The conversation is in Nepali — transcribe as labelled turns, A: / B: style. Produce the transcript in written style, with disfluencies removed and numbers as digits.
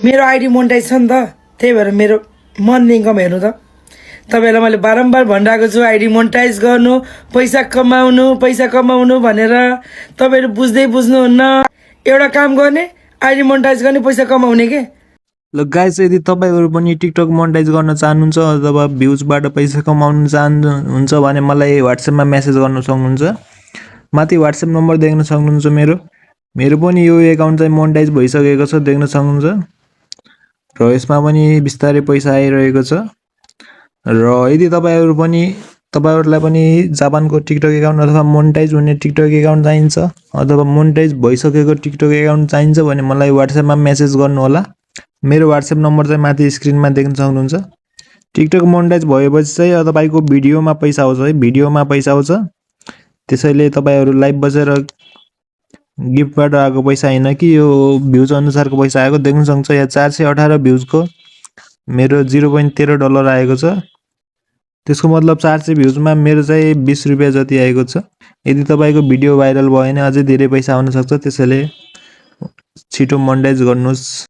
A: मेरो आइडी मोनेटाइज छ नि त, त्यही भएर मेरो मन्थली इन्कम हेर्नु त। तपाईँहरूलाई मैले बारम्बार भनिरहेको छु आइडी मोनेटाइज गर्नु, पैसा कमाउनु भनेर। तपाईँहरू बुझ्दै बुझ्नुहुन्न। एउटा काम गर्ने, आइडी मोनेटाइज गर्ने, पैसा कमाउने के।
B: ल गाइस, यदि तपाईँहरू पनि टिकटक मोनेटाइज गर्न चाहनुहुन्छ अथवा भ्युजबाट पैसा कमाउन चाहनुहुन्छ भने मलाई व्हाट्सएपमा मेसेज गर्न सक्नुहुन्छ। माथि व्हाट्सएप नम्बर देख्न सक्नुहुन्छ मेरो पनि यो एकाउन्ट चाहिँ मोनेटाइज भइसकेको छ, देख्न सक्नुहुन्छ। र यसमा पनि बिस्तारै पैसा आइरहेको छ। र यदि तपाईँहरूलाई पनि जापानको टिकटक एकाउन्ट अथवा मोनेटाइज हुने टिकटक एकाउन्ट चाहिन्छ अथवा मोनेटाइज भइसकेको टिकटक एकाउन्ट चाहिन्छ भने मलाई व्हाट्सएपमा मेसेज गर्नु होला। मेरो व्हाट्सएप नम्बर चाहिँ माथि स्क्रिनमा देख्न सक्नुहुन्छ। टिकटक मोनेटाइज भएपछि चाहिँ तपाईँको भिडियोमा पैसा आउँछ, त्यसैले तपाईँहरू लाइभ बसेर गिफ्टबाट आएको पैसा हैन कि यो भ्युज अनुसारको पैसा आएको। देख्न सक्नुहुन्छ यहाँ 418 भ्युजको मेरो $0.13 आएको छ। त्यसको मतलब 400 भ्युजमा मेरो चाहिँ 20 रुपैयाँ जति आएको छ। यदि तपाईँको भिडियो भाइरल भयो भने अझै धेरै पैसा आउन सक्छ, त्यसैले छिटो मोनेटाइज गर्नुहोस्।